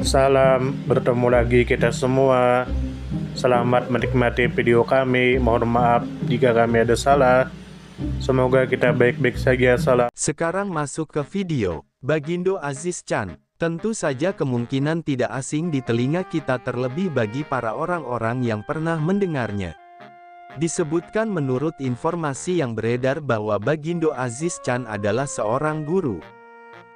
Salam, bertemu lagi kita semua. Selamat menikmati video kami. Mohon maaf jika kami ada salah. Semoga kita baik-baik saja. Salam. Sekarang masuk ke video. Bagindo Aziz Chan. Tentu saja kemungkinan tidak asing di telinga kita, terlebih bagi para orang-orang yang pernah mendengarnya. Disebutkan menurut informasi yang beredar bahwa Bagindo Aziz Chan adalah seorang guru,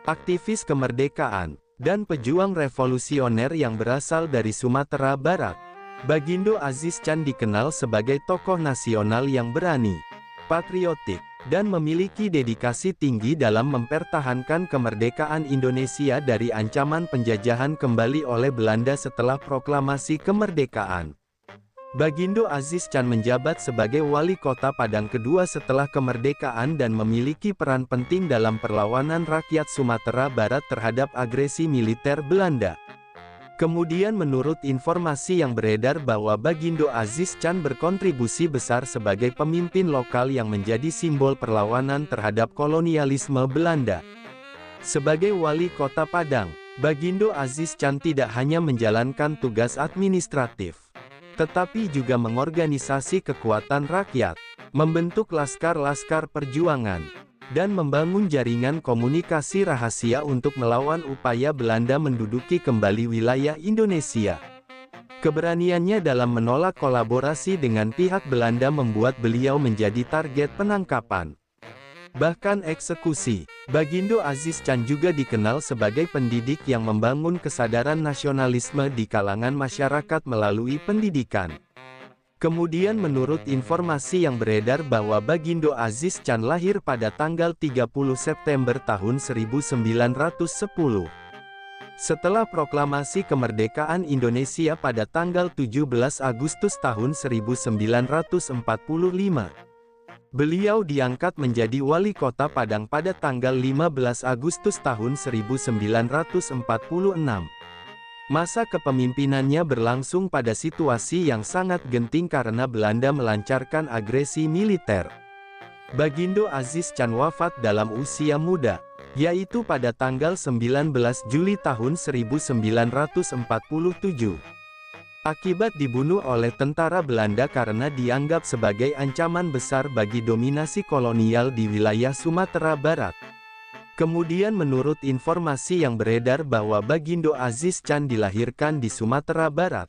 aktivis kemerdekaan, dan pejuang revolusioner yang berasal dari Sumatera Barat. Bagindo Aziz Chan dikenal sebagai tokoh nasional yang berani, patriotik, dan memiliki dedikasi tinggi dalam mempertahankan kemerdekaan Indonesia dari ancaman penjajahan kembali oleh Belanda setelah proklamasi kemerdekaan. Bagindo Aziz Chan menjabat sebagai wali kota Padang kedua setelah kemerdekaan dan memiliki peran penting dalam perlawanan rakyat Sumatera Barat terhadap agresi militer Belanda. Kemudian menurut informasi yang beredar bahwa Bagindo Aziz Chan berkontribusi besar sebagai pemimpin lokal yang menjadi simbol perlawanan terhadap kolonialisme Belanda. Sebagai wali kota Padang, Bagindo Aziz Chan tidak hanya menjalankan tugas administratif, tetapi juga mengorganisasi kekuatan rakyat, membentuk laskar-laskar perjuangan, dan membangun jaringan komunikasi rahasia untuk melawan upaya Belanda menduduki kembali wilayah Indonesia. Keberaniannya dalam menolak kolaborasi dengan pihak Belanda membuat beliau menjadi target penangkapan, bahkan eksekusi. Bagindo Aziz Chan juga dikenal sebagai pendidik yang membangun kesadaran nasionalisme di kalangan masyarakat melalui pendidikan. Kemudian menurut informasi yang beredar bahwa Bagindo Aziz Chan lahir pada tanggal 30 September tahun 1910. Setelah proklamasi kemerdekaan Indonesia pada tanggal 17 Agustus tahun 1945, beliau diangkat menjadi wali kota Padang pada tanggal 15 Agustus tahun 1946. Masa kepemimpinannya berlangsung pada situasi yang sangat genting karena Belanda melancarkan agresi militer. Bagindo Aziz Chan wafat dalam usia muda, yaitu pada tanggal 19 Juli tahun 1947. Akibat dibunuh oleh tentara Belanda karena dianggap sebagai ancaman besar bagi dominasi kolonial di wilayah Sumatera Barat. Kemudian menurut informasi yang beredar bahwa Bagindo Aziz Chan dilahirkan di Sumatera Barat,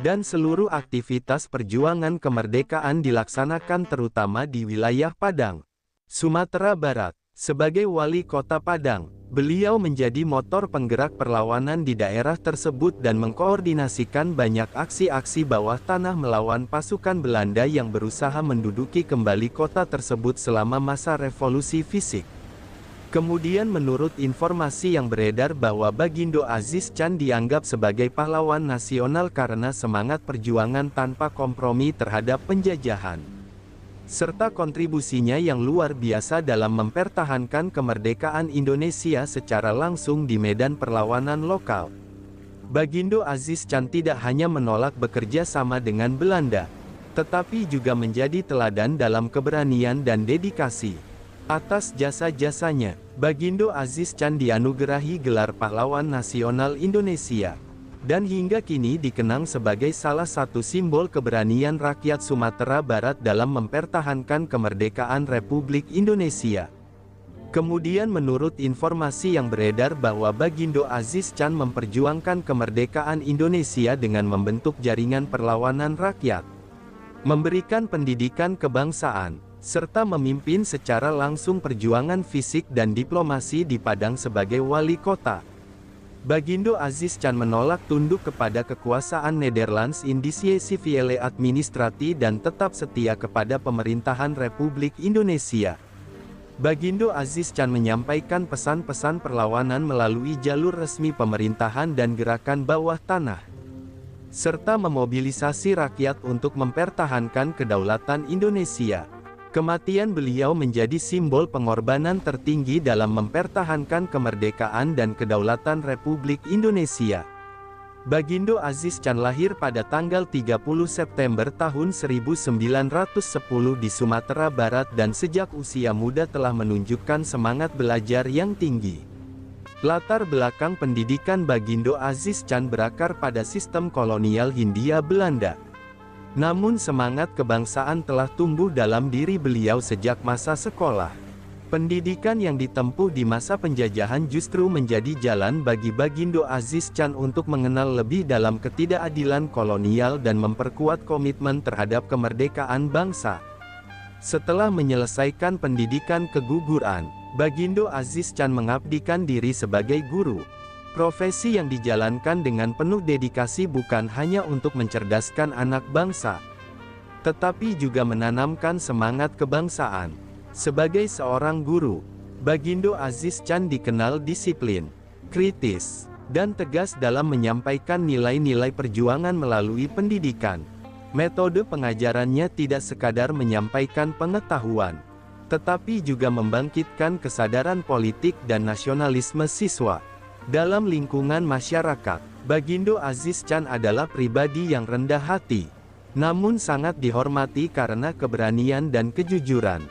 dan seluruh aktivitas perjuangan kemerdekaan dilaksanakan terutama di wilayah Padang, Sumatera Barat. Sebagai wali kota Padang, beliau menjadi motor penggerak perlawanan di daerah tersebut dan mengkoordinasikan banyak aksi-aksi bawah tanah melawan pasukan Belanda yang berusaha menduduki kembali kota tersebut selama masa revolusi fisik. Kemudian menurut informasi yang beredar bahwa Bagindo Aziz Chan dianggap sebagai pahlawan nasional karena semangat perjuangan tanpa kompromi terhadap penjajahan, serta kontribusinya yang luar biasa dalam mempertahankan kemerdekaan Indonesia secara langsung di medan perlawanan lokal. Bagindo Aziz Chan tidak hanya menolak bekerja sama dengan Belanda, tetapi juga menjadi teladan dalam keberanian dan dedikasi. Atas jasa-jasanya, Bagindo Aziz Chan dianugerahi gelar Pahlawan Nasional Indonesia, dan hingga kini dikenang sebagai salah satu simbol keberanian rakyat Sumatera Barat dalam mempertahankan kemerdekaan Republik Indonesia. Kemudian menurut informasi yang beredar bahwa Bagindo Aziz Chan memperjuangkan kemerdekaan Indonesia dengan membentuk jaringan perlawanan rakyat, memberikan pendidikan kebangsaan, serta memimpin secara langsung perjuangan fisik dan diplomasi di Padang sebagai wali kota. Bagindo Aziz Chan menolak tunduk kepada kekuasaan Nederlands Indische Civiele Administratie dan tetap setia kepada pemerintahan Republik Indonesia. Bagindo Aziz Chan menyampaikan pesan-pesan perlawanan melalui jalur resmi pemerintahan dan gerakan bawah tanah, serta memobilisasi rakyat untuk mempertahankan kedaulatan Indonesia. Kematian beliau menjadi simbol pengorbanan tertinggi dalam mempertahankan kemerdekaan dan kedaulatan Republik Indonesia. Bagindo Aziz Chan lahir pada tanggal 30 September tahun 1910 di Sumatera Barat dan sejak usia muda telah menunjukkan semangat belajar yang tinggi. Latar belakang pendidikan Bagindo Aziz Can berakar pada sistem kolonial Hindia Belanda. Namun semangat kebangsaan telah tumbuh dalam diri beliau sejak masa sekolah. Pendidikan yang ditempuh di masa penjajahan justru menjadi jalan bagi Bagindo Aziz Can untuk mengenal lebih dalam ketidakadilan kolonial dan memperkuat komitmen terhadap kemerdekaan bangsa. Setelah menyelesaikan pendidikan keguguran, Bagindo Aziz Can mengabdikan diri sebagai guru. Profesi yang dijalankan dengan penuh dedikasi bukan hanya untuk mencerdaskan anak bangsa, tetapi juga menanamkan semangat kebangsaan. Sebagai seorang guru, Bagindo Aziz Can dikenal disiplin, kritis, dan tegas dalam menyampaikan nilai-nilai perjuangan melalui pendidikan. Metode pengajarannya tidak sekadar menyampaikan pengetahuan, tetapi juga membangkitkan kesadaran politik dan nasionalisme siswa. Dalam lingkungan masyarakat, Bagindo Aziz Can adalah pribadi yang rendah hati, namun sangat dihormati karena keberanian dan kejujuran.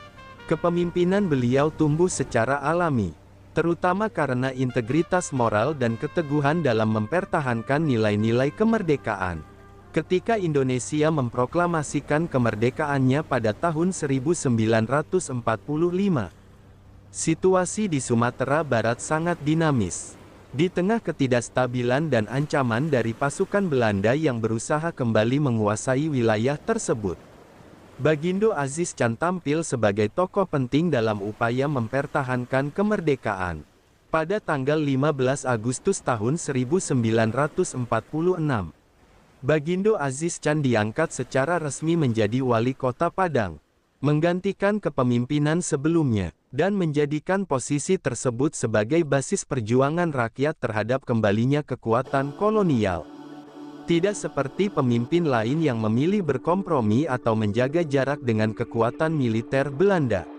Kepemimpinan beliau tumbuh secara alami, terutama karena integritas moral dan keteguhan dalam mempertahankan nilai-nilai kemerdekaan. Ketika Indonesia memproklamasikan kemerdekaannya pada tahun 1945, situasi di Sumatera Barat sangat dinamis. Di tengah ketidakstabilan dan ancaman dari pasukan Belanda yang berusaha kembali menguasai wilayah tersebut, Bagindo Aziz Can tampil sebagai tokoh penting dalam upaya mempertahankan kemerdekaan. Pada tanggal 15 Agustus tahun 1946, Bagindo Aziz Can diangkat secara resmi menjadi wali kota Padang, menggantikan kepemimpinan sebelumnya, dan menjadikan posisi tersebut sebagai basis perjuangan rakyat terhadap kembalinya kekuatan kolonial. Tidak seperti pemimpin lain yang memilih berkompromi atau menjaga jarak dengan kekuatan militer Belanda,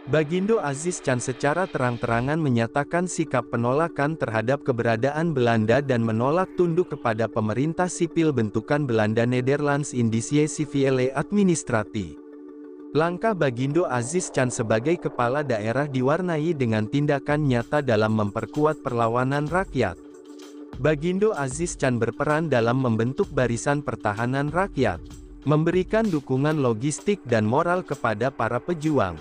Bagindo Aziz Can secara terang-terangan menyatakan sikap penolakan terhadap keberadaan Belanda dan menolak tunduk kepada pemerintah sipil bentukan Belanda Nederlands-Indische Civiele Administratie. Langkah Bagindo Aziz Can sebagai kepala daerah diwarnai dengan tindakan nyata dalam memperkuat perlawanan rakyat. Bagindo Aziz Can berperan dalam membentuk Barisan Pertahanan Rakyat, memberikan dukungan logistik dan moral kepada para pejuang,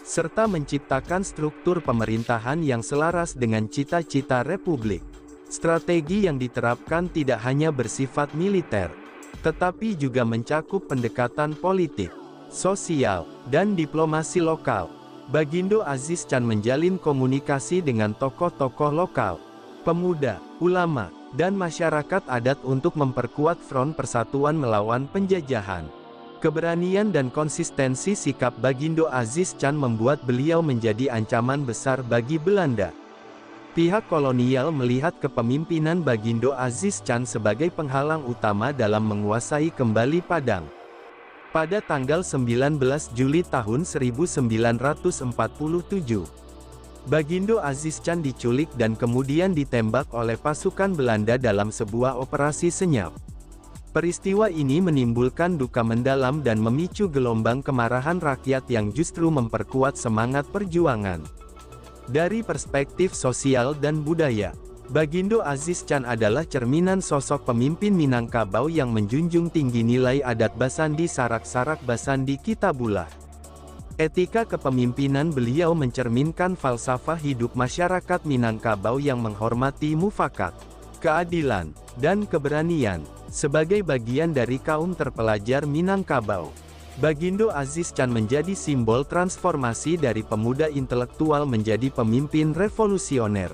serta menciptakan struktur pemerintahan yang selaras dengan cita-cita Republik. Strategi yang diterapkan tidak hanya bersifat militer, tetapi juga mencakup pendekatan politik, sosial, dan diplomasi lokal. Bagindo Aziz Can menjalin komunikasi dengan tokoh-tokoh lokal, pemuda, ulama, dan masyarakat adat untuk memperkuat front persatuan melawan penjajahan. Keberanian dan konsistensi sikap Bagindo Aziz Can membuat beliau menjadi ancaman besar bagi Belanda. Pihak kolonial melihat kepemimpinan Bagindo Aziz Can sebagai penghalang utama dalam menguasai kembali Padang. Pada tanggal 19 Juli tahun 1947, Bagindo Aziz Can diculik dan kemudian ditembak oleh pasukan Belanda dalam sebuah operasi senyap. Peristiwa ini menimbulkan duka mendalam dan memicu gelombang kemarahan rakyat yang justru memperkuat semangat perjuangan. Dari perspektif sosial dan budaya, Bagindo Aziz Can adalah cerminan sosok pemimpin Minangkabau yang menjunjung tinggi nilai adat Basandi Sarak-Sarak Basandi Kitabullah. Etika kepemimpinan beliau mencerminkan falsafah hidup masyarakat Minangkabau yang menghormati mufakat, keadilan, dan keberanian. Sebagai bagian dari kaum terpelajar Minangkabau, Bagindo Aziz Can menjadi simbol transformasi dari pemuda intelektual menjadi pemimpin revolusioner.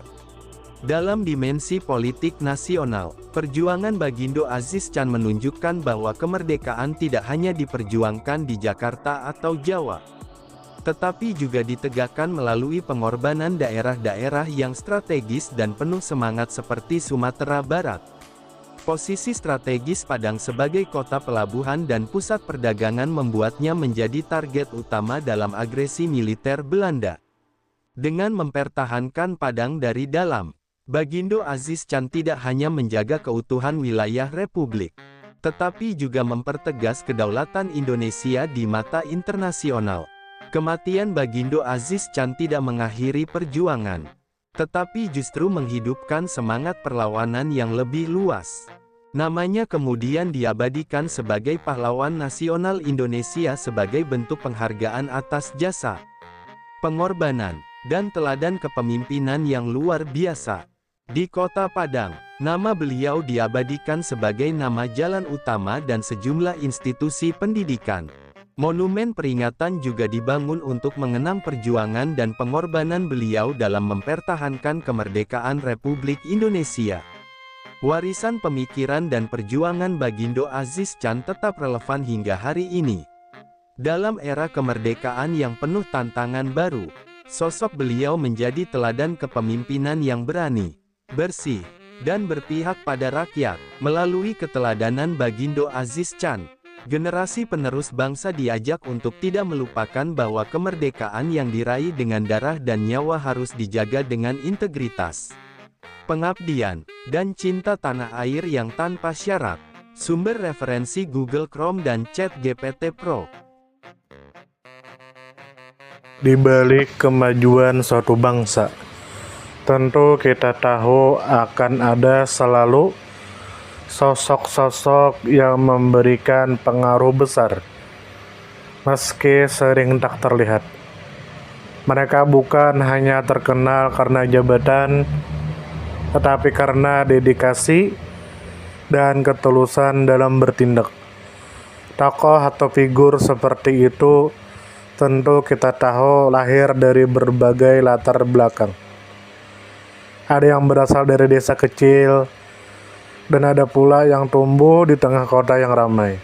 Dalam dimensi politik nasional, perjuangan Bagindo Aziz Can menunjukkan bahwa kemerdekaan tidak hanya diperjuangkan di Jakarta atau Jawa, tetapi juga ditegakkan melalui pengorbanan daerah-daerah yang strategis dan penuh semangat seperti Sumatera Barat. Posisi strategis Padang sebagai kota pelabuhan dan pusat perdagangan membuatnya menjadi target utama dalam agresi militer Belanda. Dengan mempertahankan Padang dari dalam, Bagindo Aziz Can tidak hanya menjaga keutuhan wilayah Republik, tetapi juga mempertegas kedaulatan Indonesia di mata internasional. Kematian Bagindo Aziz Can tidak mengakhiri perjuangan. tetapi justru menghidupkan semangat perlawanan yang lebih luas. Namanya kemudian diabadikan sebagai pahlawan nasional Indonesia sebagai bentuk penghargaan atas jasa, pengorbanan, dan teladan kepemimpinan yang luar biasa. Di Kota Padang, nama beliau diabadikan sebagai nama jalan utama dan sejumlah institusi pendidikan. Monumen peringatan juga dibangun untuk mengenang perjuangan dan pengorbanan beliau dalam mempertahankan kemerdekaan Republik Indonesia. Warisan pemikiran dan perjuangan Bagindo Aziz Tjan tetap relevan hingga hari ini. Dalam era kemerdekaan yang penuh tantangan baru, sosok beliau menjadi teladan kepemimpinan yang berani, bersih, dan berpihak pada rakyat. Melalui keteladanan Bagindo Aziz Tjan, generasi penerus bangsa diajak untuk tidak melupakan bahwa kemerdekaan yang diraih dengan darah dan nyawa harus dijaga dengan integritas, pengabdian, dan cinta tanah air yang tanpa syarat. Sumber referensi Google Chrome dan ChatGPT Pro. Di balik kemajuan suatu bangsa, tentu kita tahu akan ada selalu sosok-sosok yang memberikan pengaruh besar, meski sering tak terlihat. Mereka bukan hanya terkenal karena jabatan, tetapi karena dedikasi dan ketulusan dalam bertindak. Tokoh atau figur seperti itu tentu kita tahu lahir dari berbagai latar belakang. Ada yang berasal dari desa kecil, dan ada pula yang tumbuh di tengah kota yang ramai.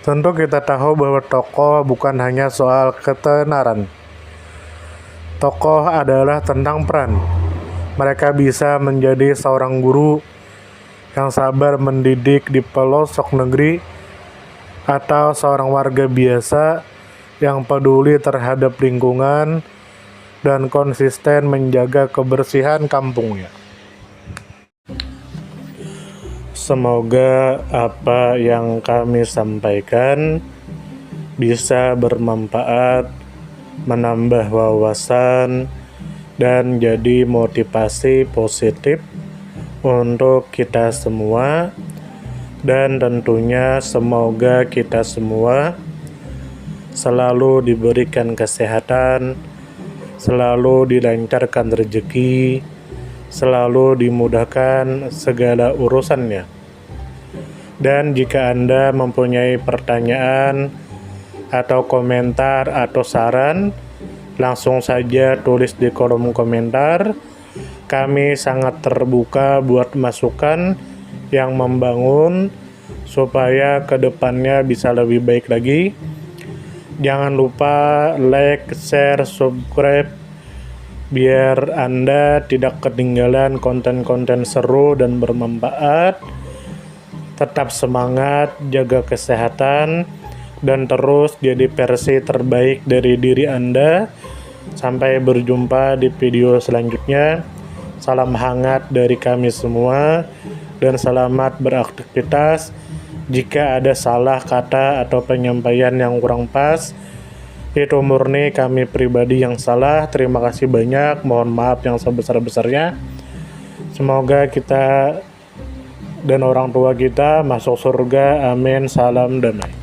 Tentu kita tahu bahwa tokoh bukan hanya soal ketenaran. Tokoh adalah tentang peran. Mereka bisa menjadi seorang guru yang sabar mendidik di pelosok negeri, atau seorang warga biasa yang peduli terhadap lingkungan dan konsisten menjaga kebersihan kampungnya. Semoga apa yang kami sampaikan bisa bermanfaat, menambah wawasan, dan jadi motivasi positif untuk kita semua. Dan tentunya semoga kita semua selalu diberikan kesehatan, selalu dilancarkan rezeki, selalu dimudahkan segala urusannya. Dan jika Anda mempunyai pertanyaan atau komentar atau saran, langsung saja tulis di kolom komentar. Kami sangat terbuka buat masukan yang membangun supaya kedepannya bisa lebih baik lagi. Jangan lupa like, share, subscribe biar Anda tidak ketinggalan konten-konten seru dan bermanfaat. Tetap semangat, jaga kesehatan, dan terus jadi versi terbaik dari diri Anda. Sampai berjumpa di video selanjutnya. Salam hangat dari kami semua, dan selamat beraktivitas. Jika ada salah kata atau penyampaian yang kurang pas, itu murni kami pribadi yang salah. Terima kasih banyak, mohon maaf yang sebesar-besarnya. Semoga kita dan orang tua kita masuk surga, amin. Salam damai.